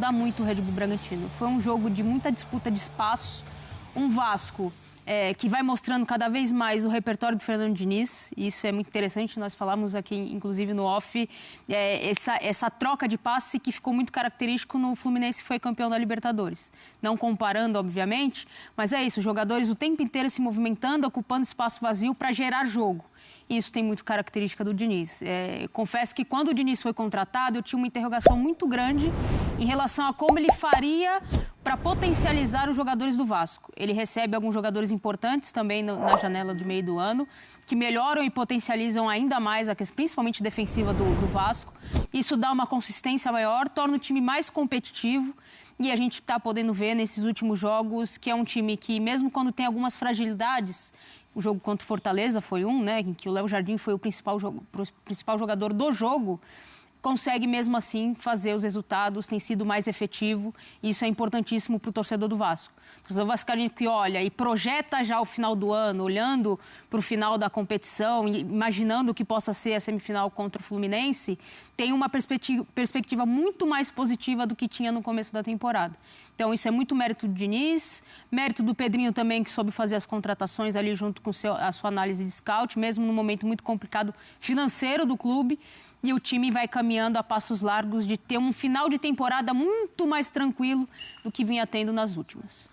incomodar muito o Red Bull Bragantino. Foi um jogo de muita disputa de espaço, um Vasco que vai mostrando cada vez mais o repertório do Fernando Diniz. Isso é muito interessante, nós falamos aqui, inclusive no off, essa troca de passe que ficou muito característico no Fluminense, que foi campeão da Libertadores. Não comparando, obviamente, mas é isso, os jogadores o tempo inteiro se movimentando, ocupando espaço vazio para gerar jogo. Isso tem muito característica do Diniz. Confesso que quando o Diniz foi contratado, eu tinha uma interrogação muito grande em relação a como ele faria para potencializar os jogadores do Vasco. Ele recebe alguns jogadores importantes também na janela de meio do ano, que melhoram e potencializam ainda mais a questão, principalmente defensiva do Vasco. Isso dá uma consistência maior, torna o time mais competitivo. E a gente está podendo ver nesses últimos jogos que é um time que, mesmo quando tem algumas fragilidades, o jogo contra o Fortaleza foi em que o Léo Jardim foi o principal jogador do jogo, consegue mesmo assim fazer os resultados, tem sido mais efetivo, e isso é importantíssimo para o torcedor do Vasco. O torcedor vascaíno que olha e projeta já o final do ano, olhando para o final da competição, imaginando o que possa ser a semifinal contra o Fluminense, tem uma perspectiva muito mais positiva do que tinha no começo da temporada. Então isso é muito mérito do Diniz, mérito do Pedrinho também, que soube fazer as contratações ali junto com a sua análise de scout, mesmo num momento muito complicado financeiro do clube. E o time vai caminhando a passos largos de ter um final de temporada muito mais tranquilo do que vinha tendo nas últimas.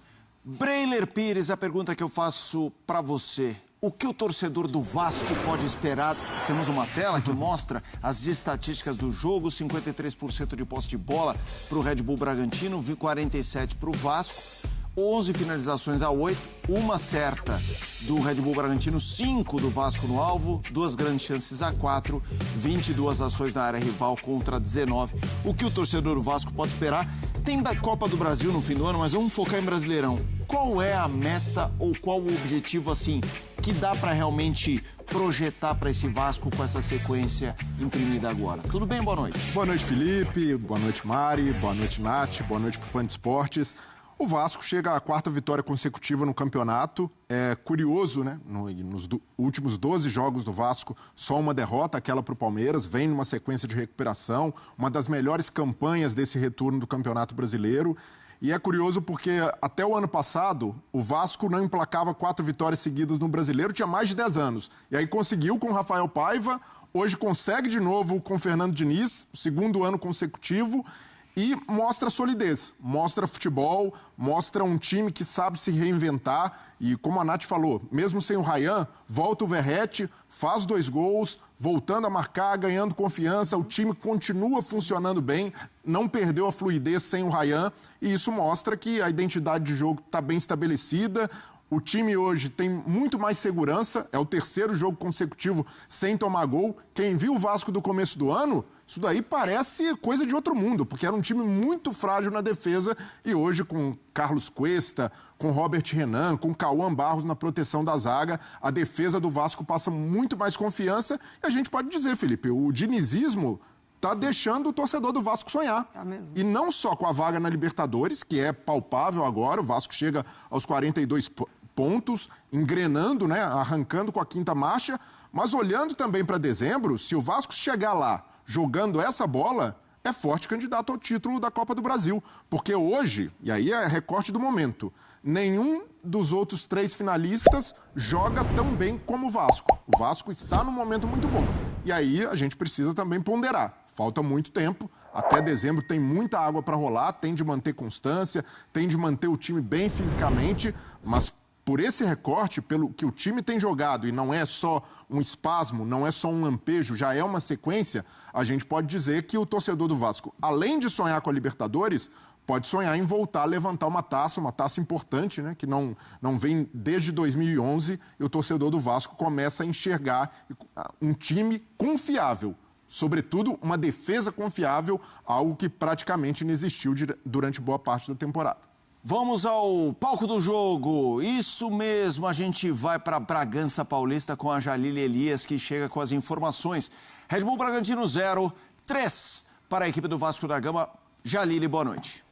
Breiler Pires, a pergunta que eu faço para você. O que o torcedor do Vasco pode esperar? Temos uma tela que mostra as estatísticas do jogo. 53% de posse de bola para o Red Bull Bragantino, 47% para o Vasco. 11 finalizações a 8, uma certa do Red Bull Bragantino, 5 do Vasco no alvo, 2 grandes chances a 4, 22 ações na área rival contra 19. O que o torcedor do Vasco pode esperar? Tem da Copa do Brasil no fim do ano, mas vamos focar em Brasileirão. Qual é a meta ou qual o objetivo, assim, que dá para realmente projetar para esse Vasco com essa sequência imprimida agora? Tudo bem? Boa noite. Boa noite, Felipe. Boa noite, Mari. Boa noite, Nath. Boa noite pro Fã de Esportes. O Vasco chega à 4ª vitória consecutiva no campeonato. É curioso, né? Nos últimos 12 jogos do Vasco, só uma derrota, aquela para o Palmeiras. Vem numa sequência de recuperação, uma das melhores campanhas desse retorno do Campeonato Brasileiro. E é curioso porque até o ano passado, o Vasco não emplacava 4 vitórias seguidas no Brasileiro, tinha mais de 10 anos. E aí conseguiu com o Rafael Paiva, hoje consegue de novo com o Fernando Diniz, 2º ano consecutivo, e mostra solidez, mostra futebol, mostra um time que sabe se reinventar. E como a Nath falou, mesmo sem o Ryan, volta o Verratti, faz 2 gols, voltando a marcar, ganhando confiança, o time continua funcionando bem, não perdeu a fluidez sem o Ryan, e isso mostra que a identidade de jogo está bem estabelecida. O time hoje tem muito mais segurança, é o 3º jogo consecutivo sem tomar gol. Quem viu o Vasco do começo do ano, isso daí parece coisa de outro mundo, porque era um time muito frágil na defesa, e hoje com Carlos Cuesta, com Robert Renan, com Cauã Barros na proteção da zaga, a defesa do Vasco passa muito mais confiança, e a gente pode dizer, Felipe, o dinizismo está deixando o torcedor do Vasco sonhar. Tá mesmo. E não só com a vaga na Libertadores, que é palpável agora, o Vasco chega aos 42 pontos, engrenando, né, arrancando com a 5ª marcha, mas olhando também para dezembro, se o Vasco chegar lá jogando essa bola, é forte candidato ao título da Copa do Brasil. Porque hoje, e aí é recorte do momento, nenhum dos outros 3 finalistas joga tão bem como o Vasco. O Vasco está num momento muito bom. E aí a gente precisa também ponderar. Falta muito tempo, até dezembro tem muita água para rolar, tem de manter constância, tem de manter o time bem fisicamente, mas por esse recorte, pelo que o time tem jogado, e não é só um espasmo, não é só um lampejo, já é uma sequência, a gente pode dizer que o torcedor do Vasco, além de sonhar com a Libertadores, pode sonhar em voltar a levantar uma taça importante, né, que não vem desde 2011, e o torcedor do Vasco começa a enxergar um time confiável, sobretudo uma defesa confiável, algo que praticamente não existiu durante boa parte da temporada. Vamos ao palco do jogo. Isso mesmo, a gente vai para Bragança Paulista com a Jalile Elias, que chega com as informações. Red Bull Bragantino 0, 3 para a equipe do Vasco da Gama. Jalile, boa noite.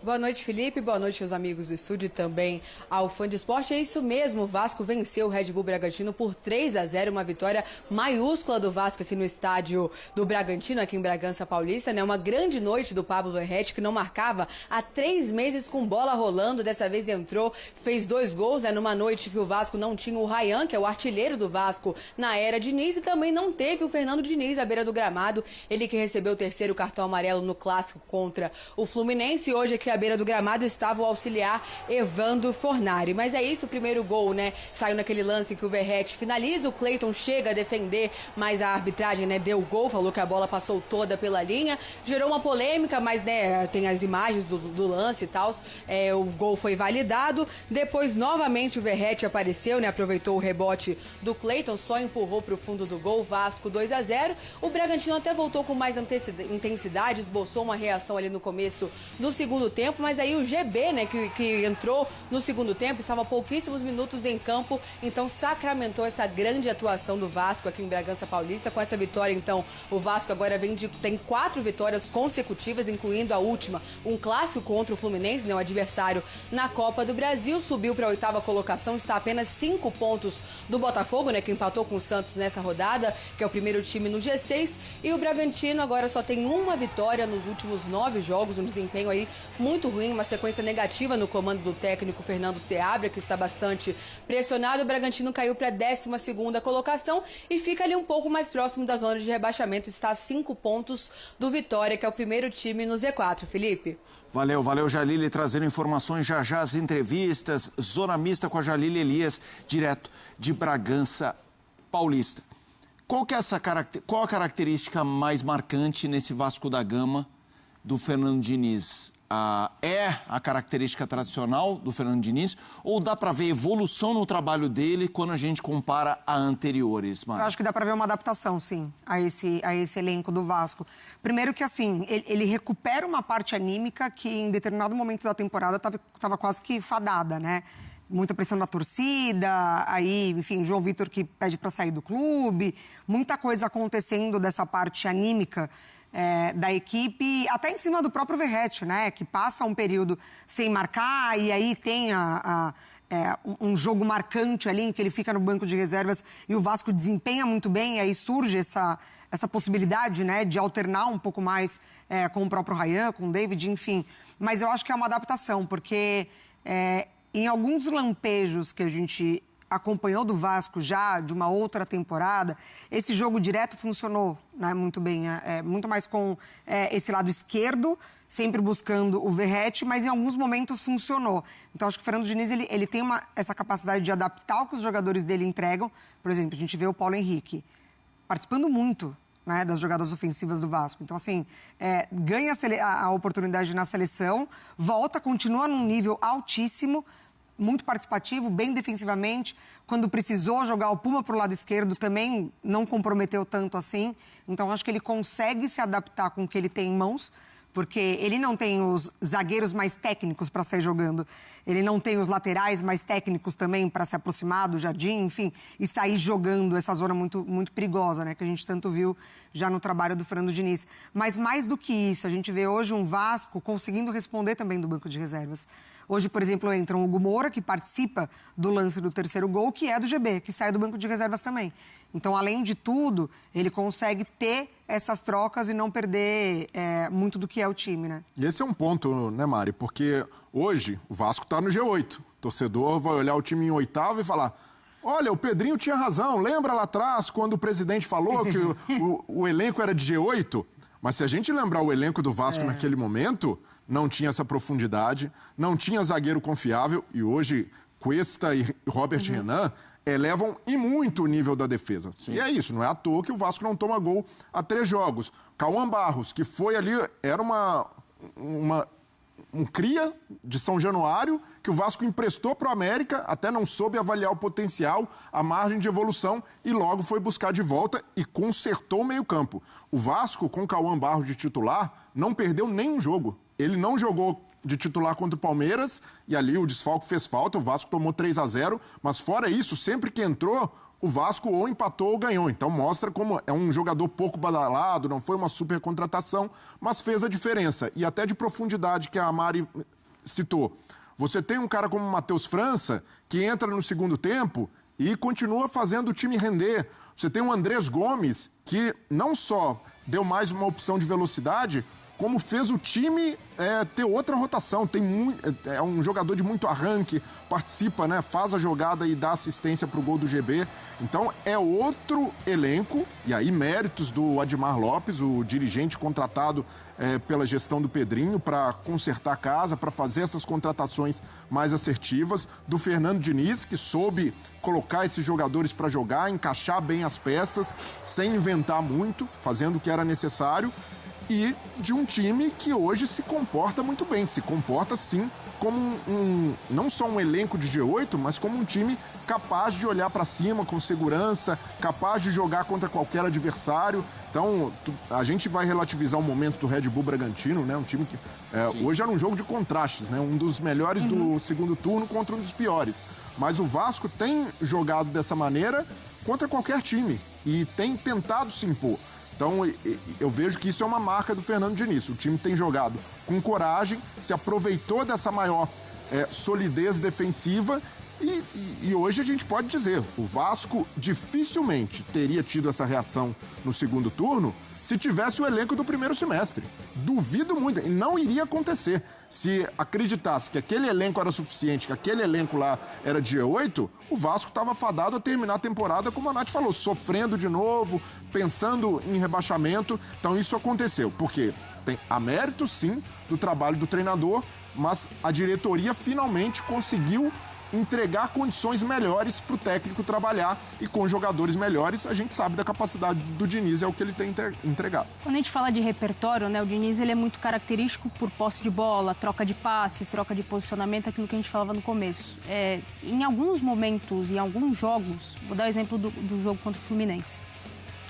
Boa noite, Felipe. Boa noite aos amigos do estúdio e também ao fã de esporte. É isso mesmo, o Vasco venceu o Red Bull Bragantino por 3-0, uma vitória maiúscula do Vasco aqui no estádio do Bragantino, aqui em Bragança Paulista, né? Uma grande noite do Pablo Verratti, que não marcava há 3 meses com bola rolando. Dessa vez entrou, fez 2 gols, né? Numa noite que o Vasco não tinha o Ryan, que é o artilheiro do Vasco na era Diniz, e também não teve o Fernando Diniz à beira do gramado. Ele que recebeu o 3º cartão amarelo no clássico contra o Fluminense. E hoje aqui à beira do gramado estava o auxiliar Evandro Fornari. Mas é isso, o primeiro gol, né? Saiu naquele lance que o Verratti finaliza, o Cleiton chega a defender, mas a arbitragem, né, deu o gol, falou que a bola passou toda pela linha. Gerou uma polêmica, mas, né, tem as imagens do lance e tal. O gol foi validado. Depois, novamente, o Verratti apareceu, né? Aproveitou o rebote do Cleiton, só empurrou para o fundo do gol. Vasco 2-0. O Bragantino até voltou com mais intensidade, esboçou uma reação ali no começo do segundo tempo, mas aí o GB, né, que entrou no segundo tempo, estava pouquíssimos minutos em campo, então sacramentou essa grande atuação do Vasco aqui em Bragança Paulista. Com essa vitória, então, o Vasco agora tem 4 vitórias consecutivas, incluindo a última, um clássico contra o Fluminense, né, o adversário na Copa do Brasil. Subiu para a 8ª colocação, está a apenas 5 pontos do Botafogo, né, que empatou com o Santos nessa rodada, que é o primeiro time no G6, e o Bragantino agora só tem uma vitória nos últimos 9 jogos, um desempenho aí muito ruim, uma sequência negativa no comando do técnico Fernando Seabra, que está bastante pressionado. O Bragantino caiu para a 12ª colocação e fica ali um pouco mais próximo da zona de rebaixamento, está a 5 pontos do Vitória, que é o primeiro time no Z4. Felipe? Valeu, Jalile, trazendo informações já as entrevistas, Zona Mista com a Jalile Elias, direto de Bragança Paulista. Qual a característica mais marcante nesse Vasco da Gama do Fernando Diniz? É a característica tradicional do Fernando Diniz ou dá para ver evolução no trabalho dele quando a gente compara a anteriores, Mari? Eu acho que dá para ver uma adaptação, sim, a esse elenco do Vasco. Primeiro que, assim, ele recupera uma parte anímica que em determinado momento da temporada estava quase que fadada, né? Muita pressão da torcida, aí, enfim, João Vitor que pede para sair do clube, muita coisa acontecendo dessa parte anímica da equipe, até em cima do próprio Verratti, né? Que passa um período sem marcar e aí tem um jogo marcante ali em que ele fica no banco de reservas e o Vasco desempenha muito bem, e aí surge essa possibilidade, né, de alternar um pouco mais com o próprio Ryan, com o David, enfim. Mas eu acho que é uma adaptação, porque em alguns lampejos que a gente acompanhou do Vasco já de uma outra temporada, esse jogo direto funcionou, né, muito bem, muito mais com esse lado esquerdo, sempre buscando o Verratti, mas em alguns momentos funcionou. Então, acho que o Fernando Diniz ele tem essa capacidade de adaptar o que os jogadores dele entregam. Por exemplo, a gente vê o Paulo Henrique participando muito, né, das jogadas ofensivas do Vasco. Então, assim, ganha a oportunidade na seleção, volta, continua num nível altíssimo, muito participativo, bem defensivamente. Quando precisou jogar o Puma para o lado esquerdo, também não comprometeu tanto assim. Então, acho que ele consegue se adaptar com o que ele tem em mãos, porque ele não tem os zagueiros mais técnicos para sair jogando. Ele não tem os laterais mais técnicos também para se aproximar do Jardim, enfim, e sair jogando essa zona muito, muito perigosa, né? Que a gente tanto viu já no trabalho do Fernando Diniz. Mas mais do que isso, a gente vê hoje um Vasco conseguindo responder também do banco de reservas. Hoje, por exemplo, entra o Hugo Moura, que participa do lance do 3º gol, que é do GB, que sai do banco de reservas também. Então, além de tudo, ele consegue ter essas trocas e não perder muito do que é o time, né? E esse é um ponto, né, Mari? Porque hoje o Vasco está no G8. O torcedor vai olhar o time em 8º e falar: olha, o Pedrinho tinha razão. Lembra lá atrás, quando o presidente falou que o elenco era de G8? Mas se a gente lembrar o elenco do Vasco naquele momento, não tinha essa profundidade, não tinha zagueiro confiável, e hoje Cuesta e Robert Renan elevam e muito o nível da defesa. Sim. E é isso, não é à toa que o Vasco não toma gol há 3 jogos. Cauã Barros, que foi ali, era um cria de São Januário, que o Vasco emprestou para o América, até não soube avaliar o potencial, a margem de evolução, e logo foi buscar de volta e consertou o meio-campo. O Vasco, com Cauã Barros de titular, não perdeu nenhum jogo. Ele não jogou de titular contra o Palmeiras, e ali o desfalque fez falta, o Vasco tomou 3-0, mas fora isso, sempre que entrou, o Vasco ou empatou ou ganhou. Então mostra como é um jogador pouco badalado, não foi uma super contratação, mas fez a diferença. E até de profundidade que a Mari citou. Você tem um cara como o Matheus França, que entra no segundo tempo e continua fazendo o time render. Você tem o Andrés Gomes, que não só deu mais uma opção de velocidade, como fez o time ter outra rotação. É um jogador de muito arranque, participa, né, faz a jogada e dá assistência para o gol do GB. Então é outro elenco, e aí méritos do Admar Lopes, o dirigente contratado pela gestão do Pedrinho para consertar a casa, para fazer essas contratações mais assertivas, do Fernando Diniz, que soube colocar esses jogadores para jogar, encaixar bem as peças, sem inventar muito, fazendo o que era necessário, e de um time que hoje se comporta muito bem, se comporta sim como não só um elenco de G8, mas como um time capaz de olhar para cima com segurança, capaz de jogar contra qualquer adversário. Então, a gente vai relativizar o momento do Red Bull Bragantino, né? Um time que hoje era um jogo de contrastes, né? Um dos melhores do segundo turno contra um dos piores. Mas o Vasco tem jogado dessa maneira contra qualquer time e tem tentado se impor. Então, eu vejo que isso é uma marca do Fernando Diniz. O time tem jogado com coragem, se aproveitou dessa maior solidez defensiva e hoje a gente pode dizer, o Vasco dificilmente teria tido essa reação no segundo turno se tivesse o elenco do primeiro semestre. Duvido muito, e não iria acontecer. Se acreditasse que aquele elenco era suficiente, que aquele elenco lá era de G8, o Vasco estava fadado a terminar a temporada, como a Nath falou, sofrendo de novo, pensando em rebaixamento. Então isso aconteceu, porque há mérito, sim, do trabalho do treinador, mas a diretoria finalmente conseguiu entregar condições melhores para o técnico trabalhar, e com jogadores melhores a gente sabe da capacidade do Diniz, é o que ele tem entregado. Quando a gente fala de repertório, né, o Diniz ele é muito característico por posse de bola, troca de passe, troca de posicionamento, aquilo que a gente falava no começo. Em alguns momentos, em alguns jogos, vou dar o exemplo do jogo contra o Fluminense.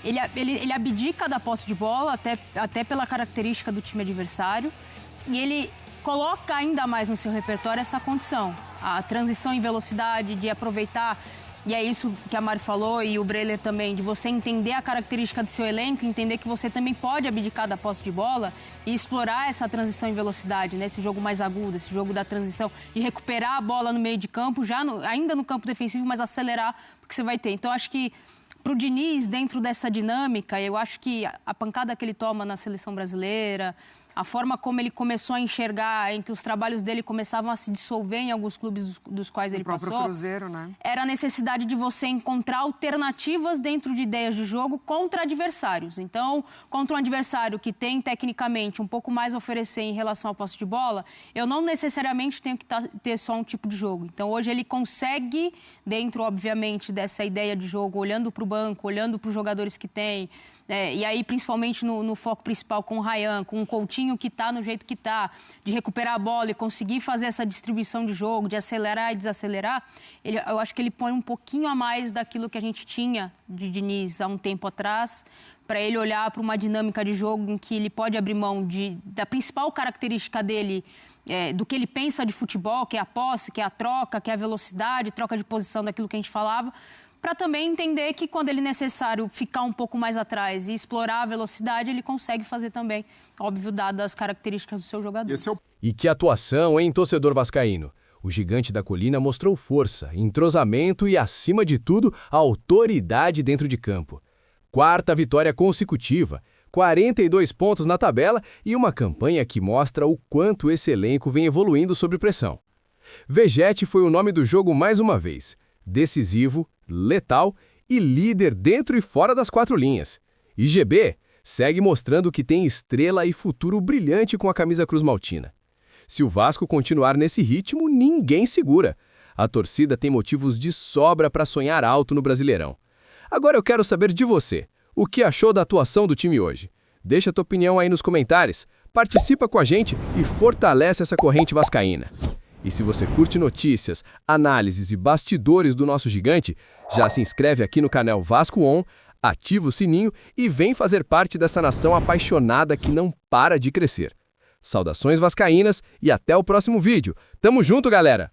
Ele abdica da posse de bola, até pela característica do time adversário, e ele coloca ainda mais no seu repertório essa condição, a transição em velocidade, de aproveitar, e é isso que a Mari falou e o Breler também, de você entender a característica do seu elenco, entender que você também pode abdicar da posse de bola e explorar essa transição em velocidade, né? Esse jogo mais agudo, esse jogo da transição, de recuperar a bola no meio de campo, ainda no campo defensivo, mas acelerar, porque você vai ter. Então, acho que para o Diniz, dentro dessa dinâmica, eu acho que a pancada que ele toma na seleção brasileira, a forma como ele começou a enxergar, em que os trabalhos dele começavam a se dissolver em alguns clubes dos quais ele passou. O próprio Cruzeiro, né? Era a necessidade de você encontrar alternativas dentro de ideias de jogo contra adversários. Então, contra um adversário que tem, tecnicamente, um pouco mais a oferecer em relação ao posse de bola, eu não necessariamente tenho que ter só um tipo de jogo. Então, hoje ele consegue, dentro, obviamente, dessa ideia de jogo, olhando para o banco, olhando para os jogadores que tem, e aí, principalmente no foco principal com o Ryan, com o Coutinho que está no jeito que está, de recuperar a bola e conseguir fazer essa distribuição de jogo, de acelerar e desacelerar, eu acho que ele põe um pouquinho a mais daquilo que a gente tinha de Diniz há um tempo atrás, para ele olhar para uma dinâmica de jogo em que ele pode abrir mão da principal característica dele, do que ele pensa de futebol, que é a posse, que é a troca, que é a velocidade, troca de posição daquilo que a gente falava, para também entender que quando ele é necessário ficar um pouco mais atrás e explorar a velocidade, ele consegue fazer também, óbvio, dadas as características do seu jogador. E que atuação, hein, torcedor vascaíno? O gigante da colina mostrou força, entrosamento e, acima de tudo, autoridade dentro de campo. 4ª vitória consecutiva, 42 pontos na tabela e uma campanha que mostra o quanto esse elenco vem evoluindo sob pressão. Vegete foi o nome do jogo mais uma vez. Decisivo, letal e líder dentro e fora das 4 linhas. E GB segue mostrando que tem estrela e futuro brilhante com a camisa cruz-maltina. Se o Vasco continuar nesse ritmo, ninguém segura. A torcida tem motivos de sobra para sonhar alto no Brasileirão. Agora eu quero saber de você. O que achou da atuação do time hoje? Deixa a tua opinião aí nos comentários, participa com a gente e fortalece essa corrente vascaína. E se você curte notícias, análises e bastidores do nosso gigante, já se inscreve aqui no canal Vasco On, ativa o sininho e vem fazer parte dessa nação apaixonada que não para de crescer. Saudações vascaínas e até o próximo vídeo. Tamo junto, galera!